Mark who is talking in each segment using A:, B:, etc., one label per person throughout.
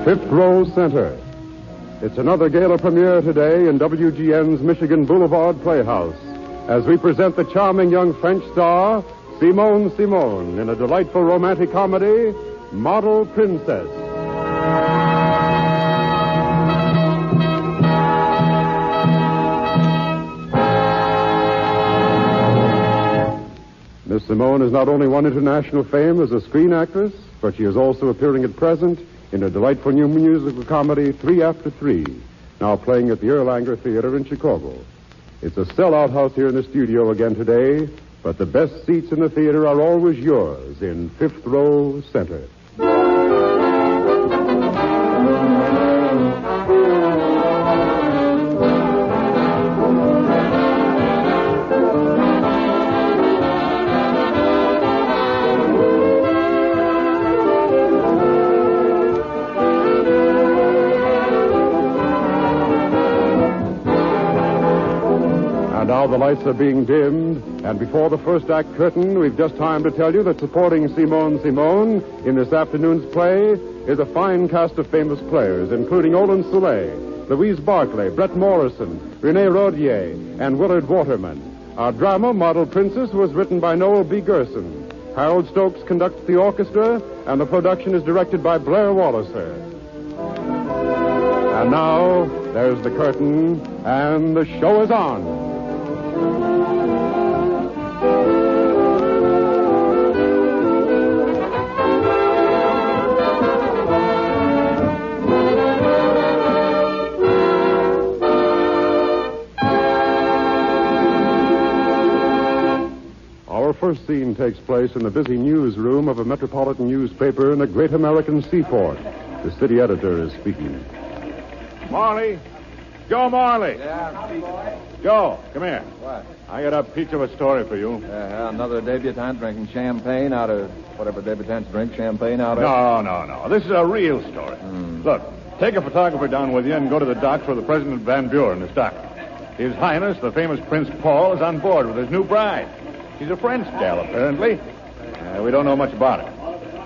A: Fifth Row Center. It's another gala premiere today in WGN's Michigan Boulevard Playhouse as we present the charming young French star, Simone Simon, in a delightful romantic comedy, Model Princess. Miss Simone has not only won international fame as a screen actress, but she is also appearing at present in a delightful new musical comedy, 3 After 3, now playing at the Erlanger Theater in Chicago. It's a sellout house here in the studio again today, but the best seats in the theater are always yours in Fifth Row Center. Now the lights are being dimmed, and before the first act curtain, we've just time to tell you that supporting Simone Simon in this afternoon's play is a fine cast of famous players, including Olin Soule, Louise Barclay, Brett Morrison, Renee Rodier, and Willard Waterman. Our drama, Model Princess, was written by Noel B. Gerson. Harold Stokes conducts the orchestra, and the production is directed by Blair Walliser. And now, there's the curtain, and the show is on. Our first scene takes place in the busy newsroom of a metropolitan newspaper in the great American seaport. The city editor is speaking.
B: Marley. Joe Marley.
C: Yeah.
B: Joe, come here.
C: What?
B: I got a peach of a story for you.
C: Another debutante drinking champagne out of whatever debutantes drink champagne out of.
B: No. This is a real story. Look, take a photographer down with you and go to the docks where the President Van Buren is docking. His Highness, the famous Prince Paul, is on board with his new bride. She's a French gal, apparently. We don't know much about it.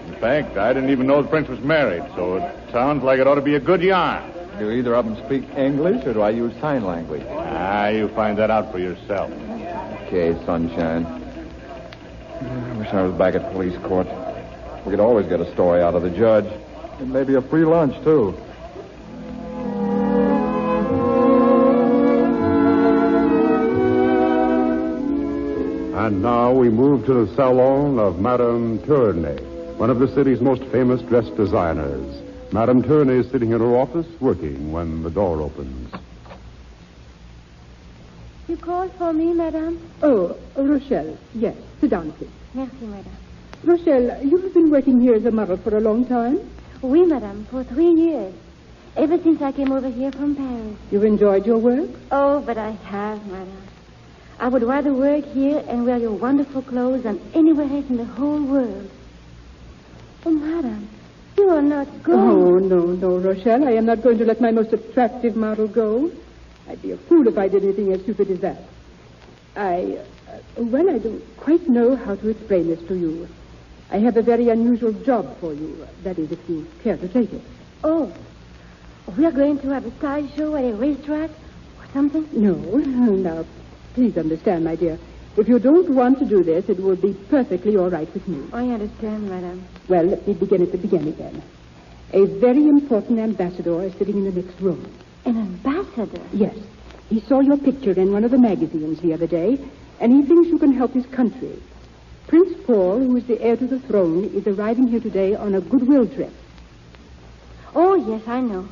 B: In fact, I didn't even know the prince was married, so it sounds like it ought to be a good yarn.
C: Do either of them speak English, or do I use sign language?
B: You find that out for yourself.
C: Okay, sunshine. I wish I was back at police court. We could always get a story out of the judge. And maybe a free lunch, too.
A: And now we move to the salon of Madame Tournay, one of the city's most famous dress designers. Madame Tournay is sitting in her office working when the door opens.
D: You called for me, madame?
E: Oh, Rochelle. Yes. Sit down, please.
D: Merci, madame.
E: Rochelle, you have been working here as a model for a long time?
D: Oui, madame, for 3 years. Ever since I came over here from Paris.
E: You've enjoyed your work?
D: Oh, but I have, madame. I would rather work here and wear your wonderful clothes than anywhere else in the whole world. Oh, madame, you are not going.
E: Oh, no, Rochelle. I am not going to let my most attractive model go. I'd be a fool if I did anything as stupid as that. I don't quite know how to explain this to you. I have a very unusual job for you. That is, if you care to take it.
D: Oh, we are going to have a sideshow at a racetrack or something?
E: No. Now, please understand, my dear. If you don't want to do this, it will be perfectly all right with me.
D: I understand, madame.
E: Well, let me begin at the beginning then. A very important ambassador is sitting in the next room.
D: An ambassador?
E: Yes. He saw your picture in one of the magazines the other day, and he thinks you can help his country. Prince Paul, who is the heir to the throne, is arriving here today on a goodwill trip.
D: Oh, yes, I know.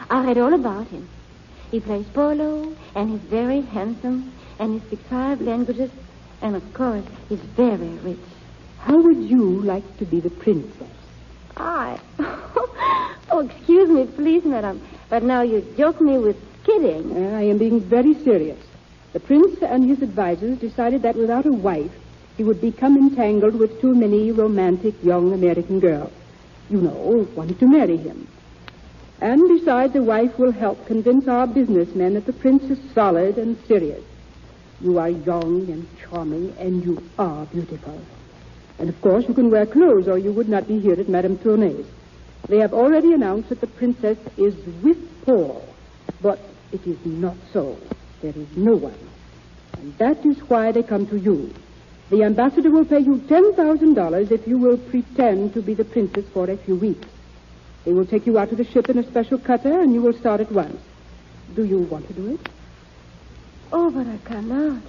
D: I read all about him. He plays polo, and he's very handsome, and he speaks 5 languages, and, of course, he's very rich.
E: How would you like to be the princess?
D: I? Oh, excuse me, please, madame. But now you joke me with kidding.
E: I am being very serious. The prince and his advisors decided that without a wife, he would become entangled with too many romantic young American girls. You know, wanting to marry him. And besides, a wife will help convince our businessmen that the prince is solid and serious. You are young and charming, and you are beautiful. And, of course, you can wear clothes, or you would not be here at Madame Tournay's. They have already announced that the princess is with Paul. But it is not so. There is no one. And that is why they come to you. The ambassador will pay you $10,000 if you will pretend to be the princess for a few weeks. They will take you out to the ship in a special cutter, and you will start at once. Do you want to do it?
D: Oh, but I cannot.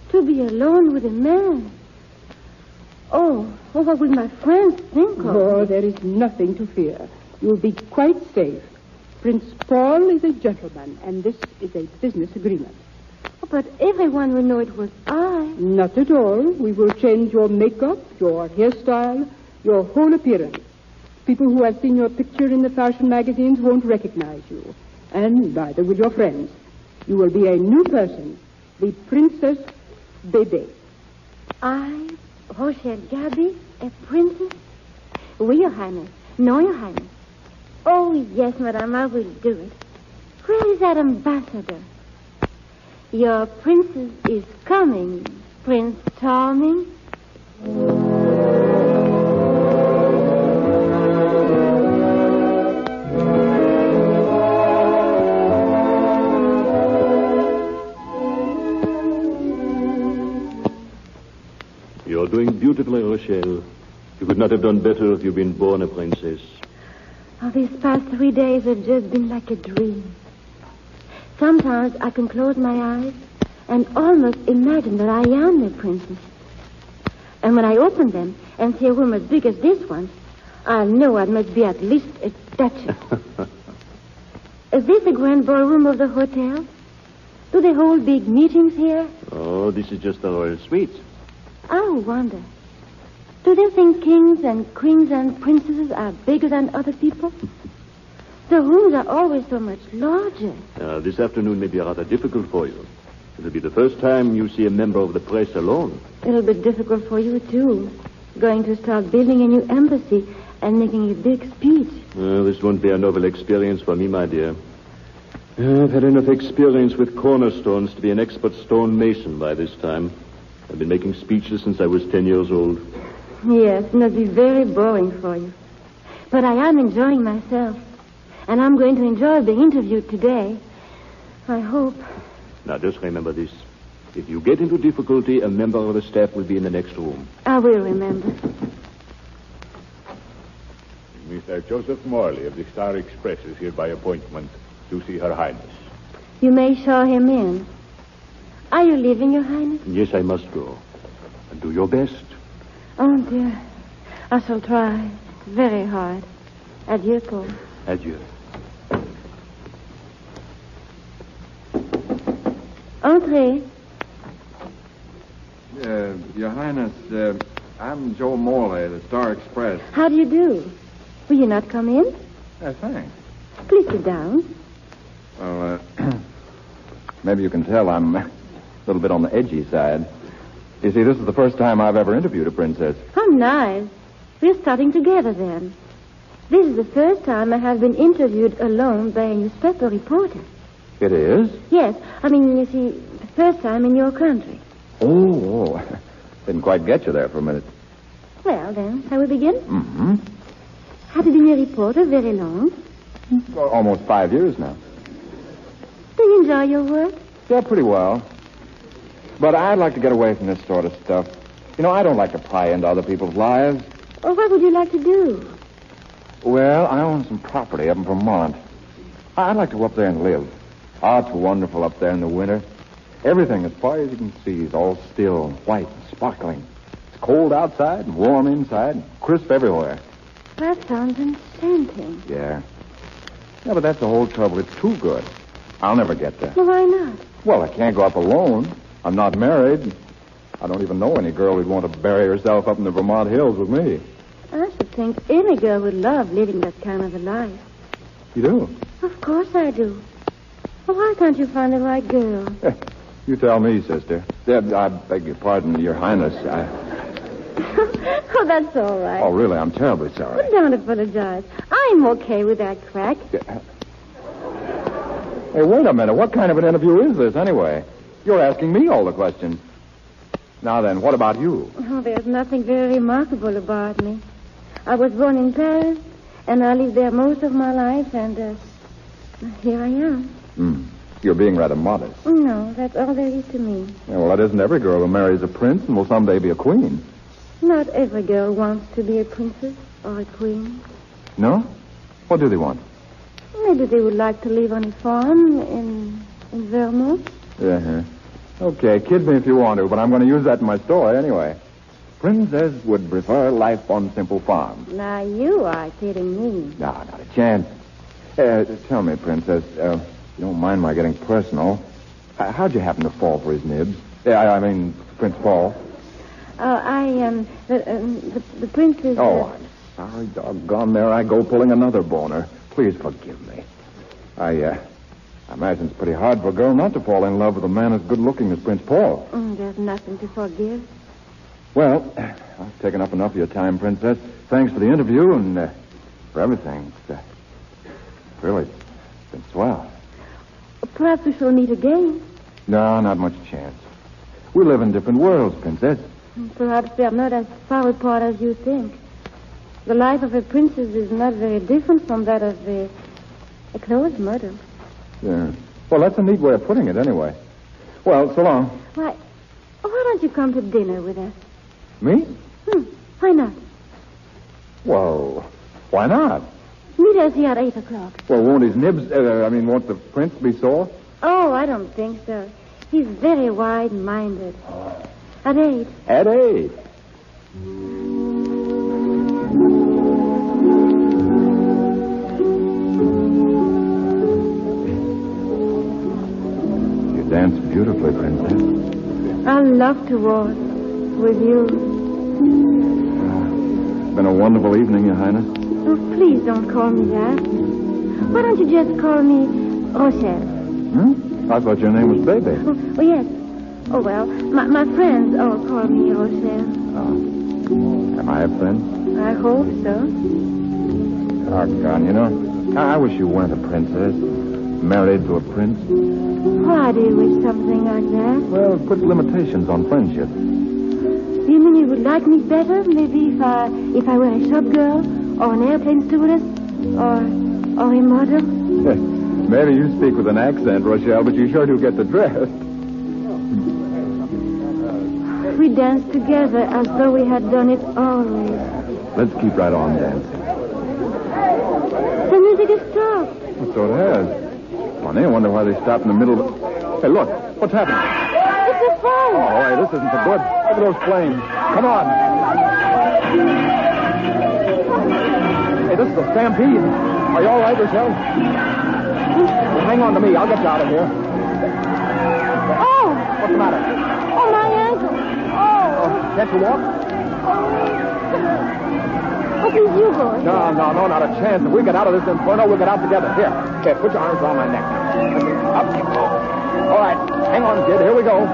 D: To be alone with a man. Oh, what will my friends think of?
E: Oh, there is nothing to fear. You will be quite safe. Prince Paul is a gentleman, and this is a business agreement.
D: Oh, but everyone will know it was I.
E: Not at all. We will change your makeup, your hairstyle, your whole appearance. People who have seen your picture in the fashion magazines won't recognize you. And neither will your friends. You will be a new person, the Princess Bébé.
D: I, Rochelle Gaby, a princess? Oui, Your Highness. No, Your Highness. Oh, yes, Madame, I will do it. Where is that ambassador? Your princess is coming, Prince Charming.
F: You're doing beautifully, Rochelle. You could not have done better if you'd been born a princess.
D: Oh, these past 3 days have just been like a dream. Sometimes I can close my eyes and almost imagine that I am a princess. And when I open them and see a room as big as this one, I know I must be at least a duchess. Is this the grand ballroom of the hotel? Do they hold big meetings here?
F: Oh, this is just the royal suite.
D: I wonder. Do they think kings and queens and princesses are bigger than other people? The rooms are always so much larger.
F: This afternoon may be rather difficult for you. It'll be the first time you see a member of the press alone.
D: It'll be difficult for you, too. Going to start building a new embassy and making a big speech.
F: This won't be a novel experience for me, my dear. I've had enough experience with cornerstones to be an expert stonemason by this time. I've been making speeches since I was 10 years old.
D: Yes, and it'll be very boring for you. But I am enjoying myself. And I'm going to enjoy being interviewed today. I hope.
F: Now, just remember this. If you get into difficulty, a member of the staff will be in the next room.
D: I will remember.
B: Mr. Joseph Morley of the Star Express is here by appointment to see Her Highness.
D: You may show him in. Are you leaving, Your Highness?
F: Yes, I must go. And do your best.
D: Oh, dear. I shall try very hard. Adieu, Paul.
F: Adieu.
D: Entrez.
C: Your Highness, I'm Joe Morley, the Star Express.
D: How do you do? Will you not come in?
C: Thanks.
D: Please sit down.
C: Well, maybe you can tell I'm a little bit on the edgy side. You see, this is the first time I've ever interviewed a princess.
D: How nice. We're starting together then. This is the first time I have been interviewed alone by a newspaper reporter.
C: It is?
D: Yes. I mean, you see, the first time in your country.
C: Oh. Didn't quite get you there for a minute.
D: Well, then, shall we begin?
C: Mm-hmm.
D: Have you been a reporter very long?
C: Well, almost 5 years now.
D: Do you enjoy your work?
C: Yeah, pretty well. But I'd like to get away from this sort of stuff. You know, I don't like to pry into other people's lives.
D: Or what would you like to do?
C: Well, I own some property up in Vermont. I'd like to go up there and live. Oh, it's wonderful up there in the winter. Everything, as far as you can see, is all still, white, and sparkling. It's cold outside and warm inside, and crisp everywhere.
D: That sounds enchanting.
C: Yeah. Yeah, but that's the whole trouble. It's too good. I'll never get there.
D: Well, why not?
C: Well, I can't go up alone. I'm not married. I don't even know any girl who'd want to bury herself up in the Vermont hills with me.
D: I should think any girl would love living that kind of a life.
C: You do?
D: Of course I do. Well, why can't you find the right girl?
C: You tell me, sister. I beg your pardon, Your Highness.
D: Oh, that's all right.
C: Oh, really, I'm terribly sorry.
D: Don't apologize. I'm okay with that crack.
C: Hey, wait a minute. What kind of an interview is this, anyway? You're asking me all the questions. Now then, what about you?
D: Oh, there's nothing very remarkable about me. I was born in Paris, And I lived there most of my life, and here I am.
C: You're being rather modest.
D: No, that's all there is to me.
C: Yeah, well, that isn't every girl who marries a prince and will someday be a queen.
D: Not every girl wants to be a princess or a queen.
C: No? What do they want?
D: Maybe they would like to live on a farm in Vermont.
C: Yeah. Okay, kid me if you want to, but I'm going to use that in my story anyway. Princess would prefer life on simple farms.
D: Now, you are kidding me.
C: No, not a chance. Tell me, Princess, you don't mind my getting personal. How'd you happen to fall for his nibs? I mean, Prince Paul.
D: The prince is...
C: Oh, I'm sorry, doggone. There I go pulling another boner. Please forgive me. I imagine it's pretty hard for a girl not to fall in love with a man as good-looking as Prince Paul.
D: There's nothing to forgive.
C: Well, I've taken up enough of your time, Princess. Thanks for the interview and for everything. It's really been swell.
D: Perhaps we shall meet again.
C: No, not much chance. We live in different worlds, Princess.
D: Perhaps we are not as far apart as you think. The life of a princess is not very different from that of a close mother.
C: Yeah. Well, that's a neat way of putting it, anyway. Well, so long.
D: Why don't you come to dinner with us?
C: Me?
D: Why not?
C: Well, why not?
D: Meet us here at 8 o'clock.
C: Well, won't his nibs, won't the prince be sore?
D: Oh, I don't think so. He's very wide-minded. At 8.
C: At 8. You dance beautifully, Princess.
D: I love to waltz with you.
C: It's been a wonderful evening, Your Highness.
D: Oh, please don't call me that. Why don't you just call me Rochelle?
C: I thought your name was Baby.
D: Oh, yes. Oh, well, my friends all call me Rochelle.
C: Oh. Am I a friend?
D: I hope so.
C: Doggone, you know, I wish you weren't a princess. Married to a prince.
D: Why do you wish something like that?
C: Well, it puts limitations on friendship.
D: You mean you would like me better, maybe if I were a shop girl, or an airplane stewardess, or a model?
C: Maybe you speak with an accent, Rochelle, but you sure do get the dress.
D: We danced together as though we had done it always.
C: Let's keep right on dancing.
D: The music has stopped.
C: So it has. Funny, I wonder why they stopped in the middle of... Hey, look, what's happening?
D: It's a fire.
C: Oh, hey, this isn't so good. Look at those flames. Come on. Hey, this is a stampede. Are you all right, Rochelle? Hang on to me. I'll get you out of here.
D: Oh!
C: What's the matter?
D: Oh, my ankle. Oh.
C: Can't you walk?
D: Oh, please, you go.
C: No, not a chance. If we get out of this inferno, we'll get out together. Here, put your arms around my neck. Up. All right, hang on, kid. Here we go.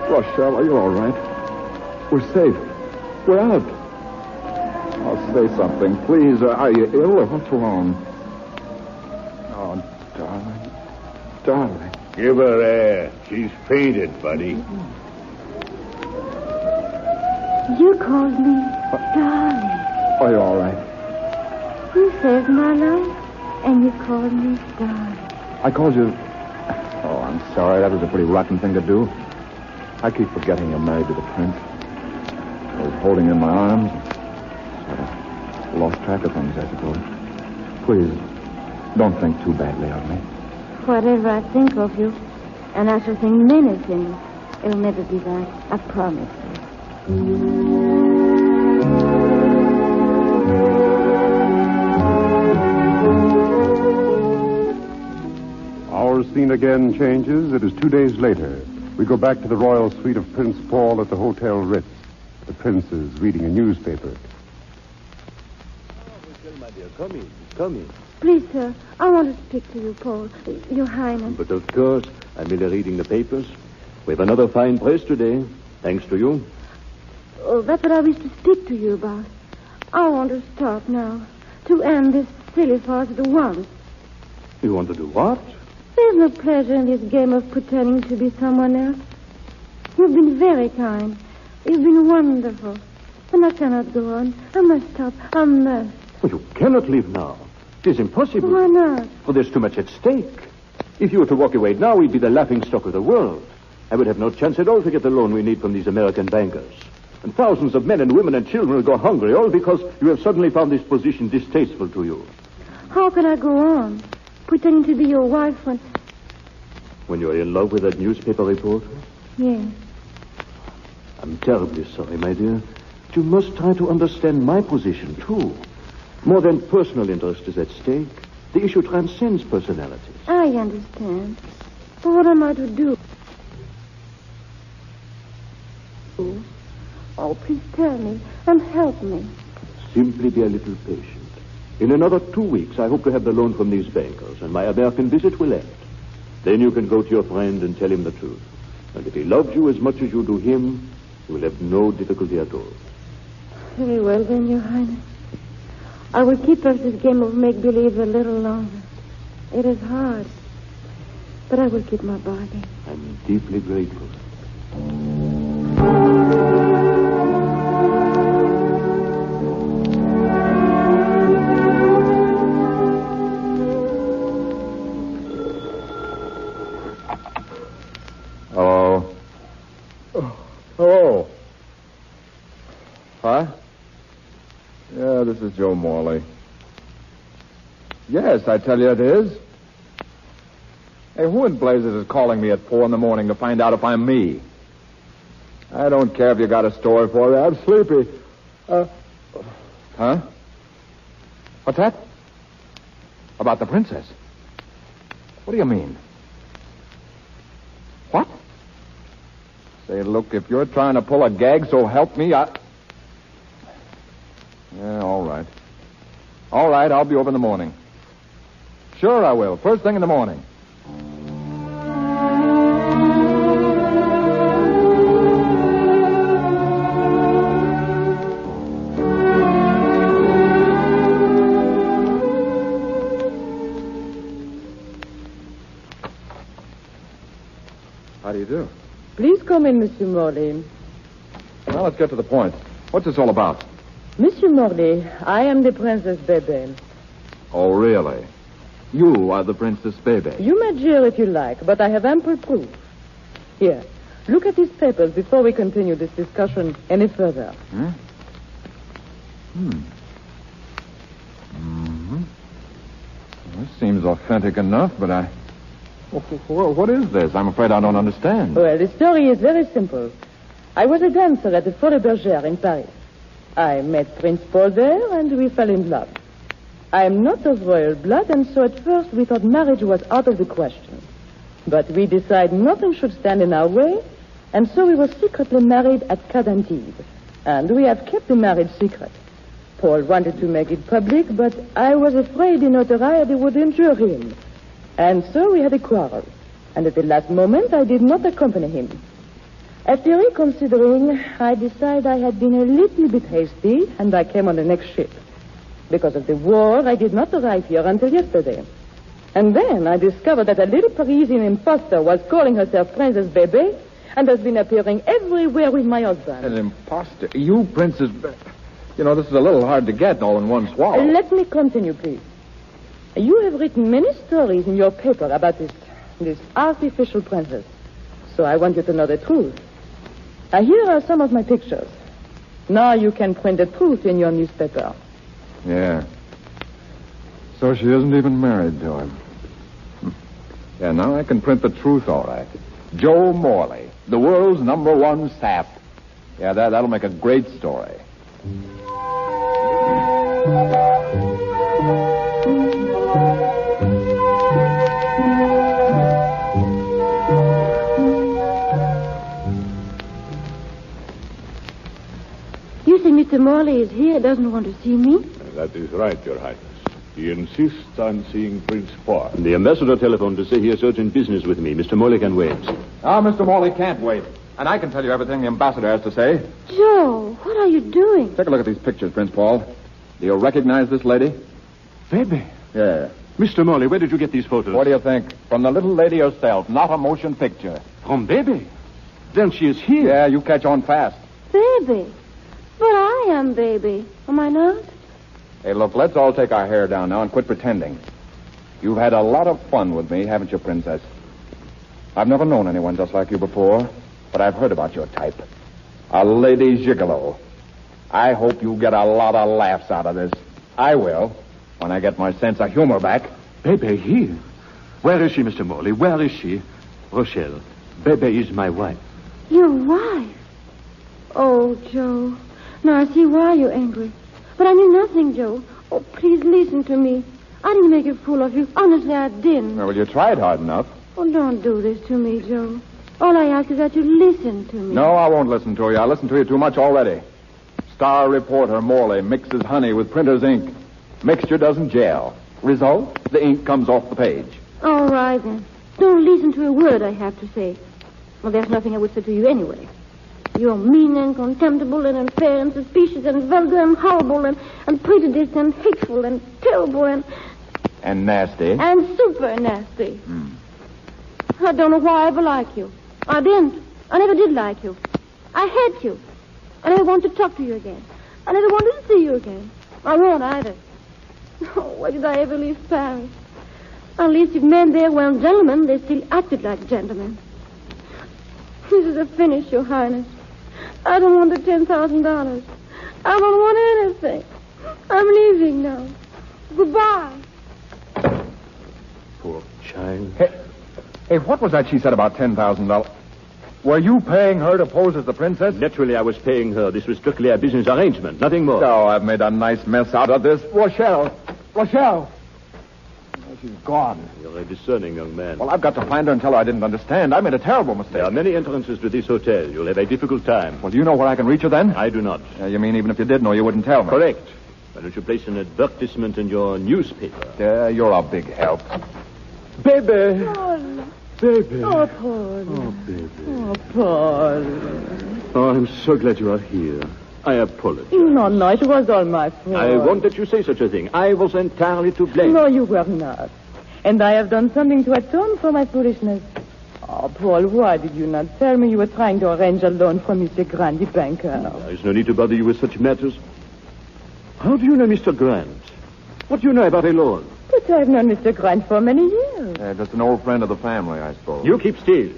C: Rochelle, are you all right? We're safe. We're out. Oh, say something, please. Are you ill or what's wrong? Oh, darling. Darling.
B: Give her air. She's fainted, buddy.
D: You called me darling.
C: Are you all right?
D: You saved my life, and you called me darling.
C: I called you... Oh, I'm sorry. That was a pretty rotten thing to do. I keep forgetting you're married to the prince. I was holding you in my arms. Sort of lost track of things, I suppose. Please, don't think too badly of me.
D: Whatever I think of you, and I shall think many things, it'll never be that. I promise you.
A: Our scene again changes. It is 2 days later. We go back to the royal suite of Prince Paul at the Hotel Ritz. The prince is reading a newspaper.
F: My dear, come in.
D: Please, sir, I want to speak to you, Paul. Your Highness.
F: But of course, I'm merely reading the papers. We have another fine press today, thanks to you.
D: Oh, that's what I wish to speak to you about. I want to stop now. To end this silly farce at once.
F: You want to do what?
D: There's no pleasure in this game of pretending to be someone else. You've been very kind. You've been wonderful. And I cannot go on. I must stop. I must.
F: Well, you cannot leave now. It is impossible.
D: Why not?
F: For there's too much at stake. If you were to walk away now, we'd be the laughingstock of the world. I would have no chance at all to get the loan we need from these American bankers. And thousands of men and women and children will go hungry, all because you have suddenly found this position distasteful to you.
D: How can I go on? Pretending to be your wife
F: When you're in love with that newspaper reporter?
D: Yes.
F: I'm terribly sorry, my dear. But you must try to understand my position, too. More than personal interest is at stake. The issue transcends personalities.
D: I understand. But what am I to do? Oh, please tell me and help me.
F: Simply be a little patient. In another 2 weeks, I hope to have the loan from these bankers, and my American visit will end. Then you can go to your friend and tell him the truth. And if he loves you as much as you do him, you will have no difficulty at all.
D: Very well, then, Your Highness. I will keep up this game of make-believe a little longer. It is hard, but I will keep my bargain.
F: I'm deeply grateful.
C: Hello? Hello? Huh? Yeah, this is Joe Morley. Yes, I tell you it is. Hey, who in blazes is calling me at 4 a.m. to find out if I'm me? I don't care if you got a story for me. I'm sleepy. Huh? What's that? About the princess? What do you mean? What? Say, look, if you're trying to pull a gag, so help me, Yeah, all right. All right, I'll be over in the morning. Sure I will. First thing in the morning. How do you do?
G: Please come in, Monsieur Morley.
C: Well, let's get to the point. What's this all about?
G: Monsieur Morley, I am the Princess Bebe.
C: Oh, really? You are the Princess Bebe.
G: You may jeer if you like, but I have ample proof. Here, look at these papers before we continue this discussion any further.
C: Well, this seems authentic enough, but Well, what is this? I'm afraid I don't understand.
G: Well, the story is very simple. I was a dancer at the Folie Bergère in Paris. I met Prince Paul there, and we fell in love. I am not of royal blood, and so at first we thought marriage was out of the question. But we decided nothing should stand in our way, and so we were secretly married at Cadantibes. And we have kept the marriage secret. Paul wanted to make it public, but I was afraid the notoriety would injure him. And so we had a quarrel. And at the last moment, I did not accompany him. After reconsidering, I decided I had been a little bit hasty, and I came on the next ship. Because of the war, I did not arrive here until yesterday. And then I discovered that a little Parisian imposter was calling herself Princess Bebe and has been appearing everywhere with my husband.
C: An imposter? You, Princess You know, this is a little hard to get all in one swallow.
G: Let me continue, please. You have written many stories in your paper about this artificial princess. So I want you to know the truth. Here are some of my pictures. Now you can print the truth in your newspaper.
C: Yeah. So she isn't even married to him. Yeah, now I can print the truth all right. Joe Morley, the world's #1 sap. Yeah, that'll make a great story.
D: You say Mr. Morley is here, doesn't want to see me?
B: That is right, Your Highness. He insists on seeing Prince Paul.
F: The ambassador telephoned to say he has urgent business with me. Mr. Morley can wait.
C: Mr. Morley can't wait. And I can tell you everything the ambassador has to say.
D: Joe, what are you doing?
C: Take a look at these pictures, Prince Paul. Do you recognize this lady?
F: Baby.
C: Yeah.
F: Mr. Morley, where did you get these photos?
C: What do you think? From the little lady herself, not a motion picture.
F: From Baby? Then she is here.
C: Yeah, you catch on fast.
D: Baby. But I am Baby. Am I not?
C: Hey, look, let's all take our hair down now and quit pretending. You've had a lot of fun with me, haven't you, Princess? I've never known anyone just like you before, but I've heard about your type. A lady gigolo. I hope you get a lot of laughs out of this. I will, when I get my sense of humor back.
F: Bebe here? Where is she, Mr. Morley? Where is she? Rochelle, Bebe is my wife.
D: Your wife? Oh, Joe. Now I see why you're angry. But I knew nothing, Joe. Oh, please listen to me. I didn't make a fool of you. Honestly, I didn't.
C: Well, you tried hard enough.
D: Oh, don't do this to me, Joe. All I ask is that you listen to me.
C: No, I won't listen to you. I listened to you too much already. Star reporter Morley mixes honey with printer's ink. Mixture doesn't gel. Result, the ink comes off the page.
D: All right, then. Don't listen to a word I have to say. Well, there's nothing I would say to you anyway. You're mean and contemptible and unfair and suspicious and vulgar and horrible and prejudiced and hateful and terrible and
C: nasty.
D: And super nasty. I don't know why I ever liked you. I didn't. I never did like you. I hate you. I never want to talk to you again. I never wanted to see you again. I won't either. Oh, why did I ever leave Paris? At least if men there weren't gentlemen, they still acted like gentlemen. This is a finish, Your Highness. I don't want the $10,000. I don't want anything. I'm leaving now. Goodbye.
F: Poor child.
C: Hey, what was that she said about $10,000? Were you paying her to pose as the princess?
F: Naturally, I was paying her. This was strictly a business arrangement, nothing more.
C: Oh, I've made a nice mess out of this. Rochelle! Oh, she's gone.
F: You're a discerning young man.
C: Well, I've got to find her and tell her I didn't understand. I made a terrible mistake.
F: There are many entrances to this hotel. You'll have a difficult time.
C: Well, do you know where I can reach her then?
F: I do not.
C: You mean even if you did know, you wouldn't tell me?
F: Correct. Why don't you place an advertisement in your newspaper?
C: You're a big help.
F: Baby!
G: Paul.
F: Baby.
G: Oh, Paul.
F: Oh, baby.
G: Oh, Paul.
F: Oh, I'm so glad you are here. I apologize.
G: No, it was all my fault.
F: I won't let you say such a thing. I was entirely to blame.
G: No, you were not. And I have done something to atone for my foolishness. Oh, Paul, why did you not tell me you were trying to arrange a loan for Mr. Grant, the banker?
F: There's no need to bother you with such matters. How do you know Mr. Grant? What do you know about a loan?
G: But I've known Mr. Grant for many years.
C: Just an old friend of the family, I suppose.
F: You keep still.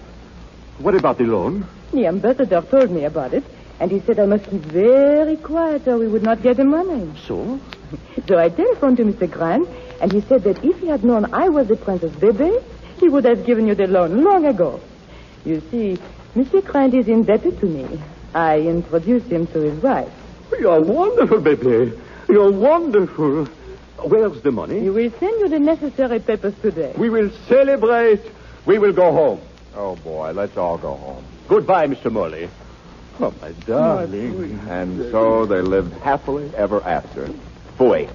F: What about the loan?
G: The ambassador told me about it, and he said I must keep very quiet or we would not get the money.
F: So?
G: So I telephoned to Mr. Grant, and he said that if he had known I was the Princess Bebe, he would have given you the loan long ago. You see, Mr. Grant is indebted to me. I introduced him to his wife.
F: You're wonderful, baby. You're wonderful. Where's the money?
G: He will send you the necessary papers today.
F: We will celebrate. We will go home.
C: Oh, boy, let's all go home.
F: Goodbye, Mr. Morley. Oh, my darling.
C: And so they lived happily ever after. Fooey.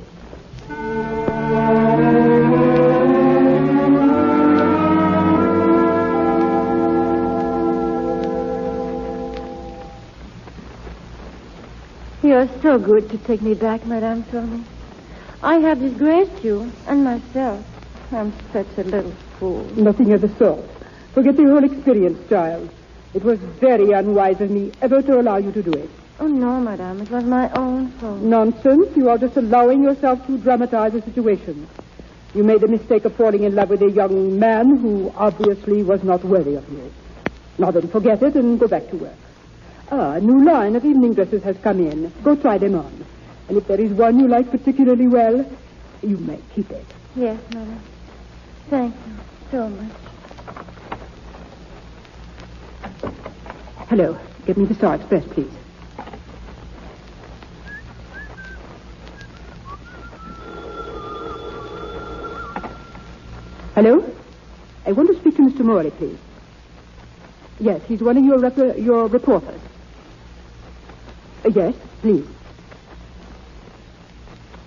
D: You're so good to take me back, Madame Tony. I have disgraced you and myself. I'm such a little fool.
E: Nothing of the sort. Forget the whole experience, child. It was very unwise of me ever to allow you to do it.
D: Oh, no, Madame. It was my own fault.
E: Nonsense. You are just allowing yourself to dramatize the situation. You made the mistake of falling in love with a young man who obviously was not worthy of you. Now then, forget it and go back to work. A new line of evening dresses has come in. Go try them on. And if there is one you like particularly well, you may keep it.
D: Yes, Madame. Thank you so much.
E: Hello. Get me the Star Express, please. Hello? I want to speak to Mr. Morley, please. Yes, he's one of your reporters. Yes, please.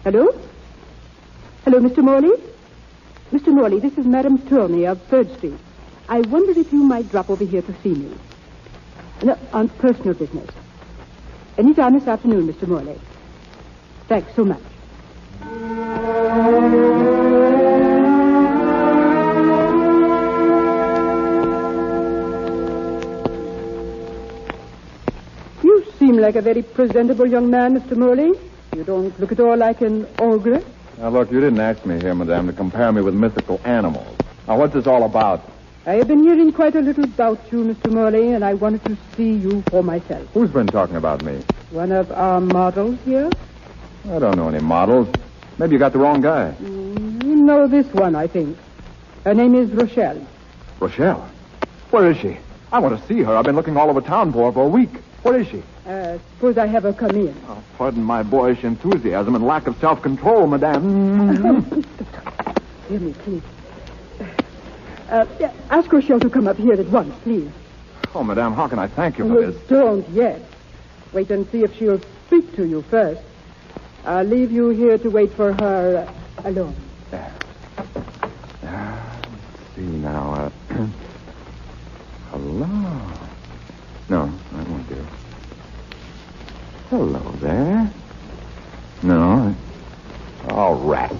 E: Hello? Hello, Mr. Morley? Mr. Morley, this is Madame Turney of 3rd Street. I wondered if you might drop over here to see me. No, on personal business. Any time this afternoon, Mr. Morley. Thanks so much. You seem like a very presentable young man, Mr. Morley. You don't look at all like an ogre.
C: Now, look, you didn't ask me here, madame, to compare me with mythical animals. Now, what's this all about?
E: I have been hearing quite a little about you, Mr. Morley, and I wanted to see you for myself.
C: Who's been talking about me?
E: One of our models here?
C: I don't know any models. Maybe you got the wrong guy.
E: You know this one, I think. Her name is Rochelle.
C: Rochelle? Where is she? I want to see her. I've been looking all over town for her for a week. Where is she?
E: Suppose I have her come in.
C: Oh, pardon my boyish enthusiasm and lack of self-control, madame.
E: Hear me, please. Ask Rochelle to come up here at once, please.
C: Oh, madame, how can I thank you for this?
E: Don't yet. Wait and see if she'll speak to you first. I'll leave you here to wait for her alone.
C: Let's see now. Hello. No, that won't do. Hello there. No. All right.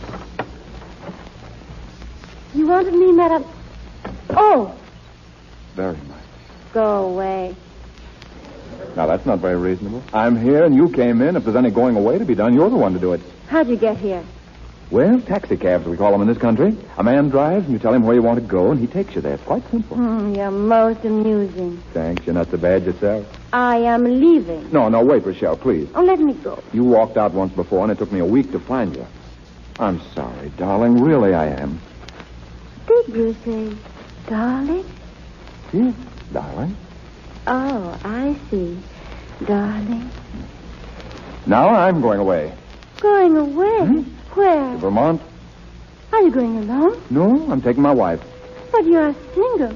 D: You wanted me, madam? Oh,
C: Very much.
D: go away.
C: Now, that's not very reasonable. I'm here and you came in. If there's any going away to be done, you're the one to do it.
D: How'd you get here?
C: Well, taxi cabs, we call them in this country. A man drives and you tell him where you want to go and he takes you there. It's quite simple.
D: You're most amusing.
C: Thanks. You're not so bad yourself.
D: I am leaving.
C: No, wait, Rochelle, please.
D: Oh, let me go.
C: You walked out once before and it took me a week to find you. I'm sorry, darling. Really, I am.
D: Did you say darling?
C: Yes, darling.
D: Oh, I see. Darling.
C: Now I'm going away.
D: Going away? Where?
C: To Vermont?
D: Are you going alone?
C: No, I'm taking my wife.
D: But you're single.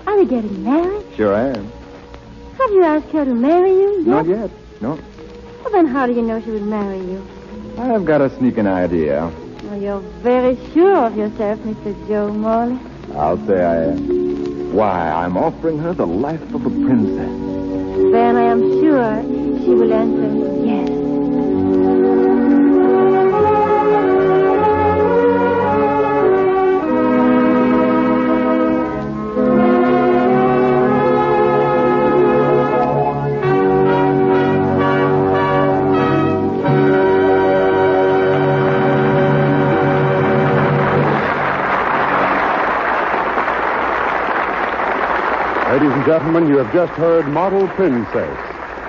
D: Are you getting married?
C: Sure I am.
D: Have you asked her to marry you yet?
C: Not yet. No.
D: Well, then how do you know she would marry you?
C: I've got a sneaking idea.
D: Well, you're very sure of yourself, Mr. Joe Morley.
C: I'll say I am. Why, I'm offering her the life of a princess.
D: Then I am sure she will answer yes.
A: Ladies and gentlemen, you have just heard Model Princess,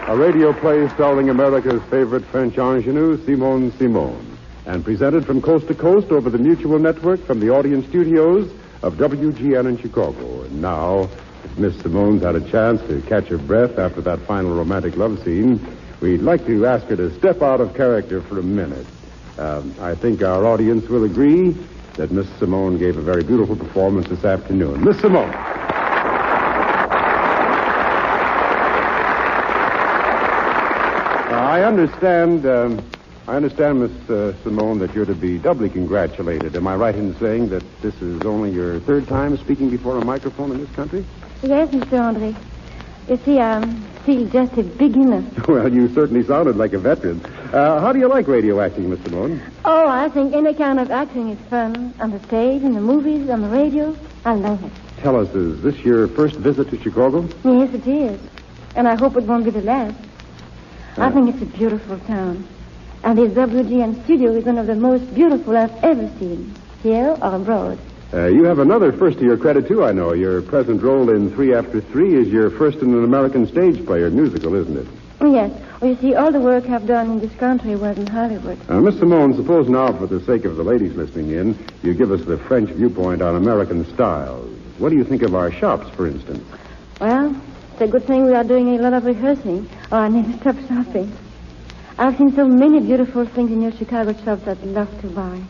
A: a radio play starring America's favorite French ingenue, Simone Simone, and presented from coast to coast over the Mutual Network from the audience studios of WGN in Chicago. And now, if Miss Simone's had a chance to catch her breath after that final romantic love scene, we'd like to ask her to step out of character for a minute. I think our audience will agree that Miss Simone gave a very beautiful performance this afternoon. Miss Simone. I understand, Miss Simone, that you're to be doubly congratulated. Am I right in saying that this is only your third time speaking before a microphone in this country?
D: Yes, Mr. Andre. You see, I'm still just a beginner.
A: Well, you certainly sounded like a veteran. How do you like radio acting, Miss Simone?
D: Oh, I think any kind of acting is fun. On the stage, in the movies, on the radio. I love it.
A: Tell us, is this your first visit to Chicago?
D: Yes, it is. And I hope it won't be the last. I think it's a beautiful town. And this WGN studio is one of the most beautiful I've ever seen, here or abroad.
A: You have another first to your credit, too, I know. Your present role in 3 After 3 is your first in an American stage play or musical, isn't it?
D: Yes. Well, you see, all the work I've done in this country was in Hollywood.
A: Miss Simone, suppose now, for the sake of the ladies listening in, you give us the French viewpoint on American styles. What do you think of our shops, for instance?
D: Well, it's a good thing we are doing a lot of rehearsing, or I never stop shopping. I've seen so many beautiful things in your Chicago shops I'd love to buy.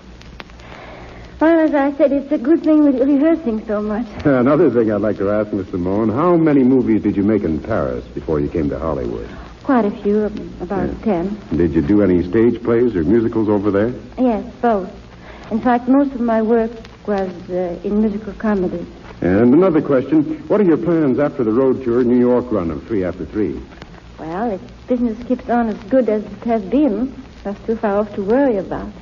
D: Well, as I said, it's a good thing we're rehearsing so much.
A: Another thing I'd like to ask, Miss Simone, how many movies did you make in Paris before you came to Hollywood?
D: Quite a few, about 10.
A: Did you do any stage plays or musicals over there?
D: Yes, both. In fact, most of my work was in musical comedies.
A: And another question. What are your plans after the road tour New York run of 3 after 3?
D: Well, if business keeps on as good as it has been, that's too far off to worry about.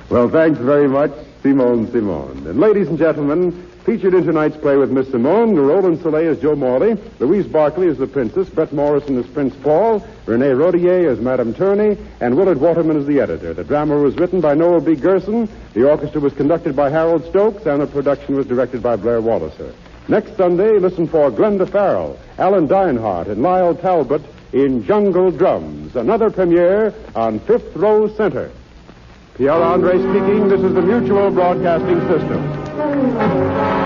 A: Well, thanks very much, Simone Simone. And ladies and gentlemen, featured in tonight's play with Miss Simone, Roland Soleil as Joe Morley, Louise Barclay as the Princess, Brett Morrison as Prince Paul, Renee Rodier as Madame Turney, and Willard Waterman as the editor. The drama was written by Noel B. Gerson, the orchestra was conducted by Harold Stokes, and the production was directed by Blair Walliser. Next Sunday, listen for Glenda Farrell, Alan Dinehart, and Lyle Talbot in Jungle Drums, another premiere on Fifth Row Center. Pierre Andre speaking. This is the Mutual Broadcasting System.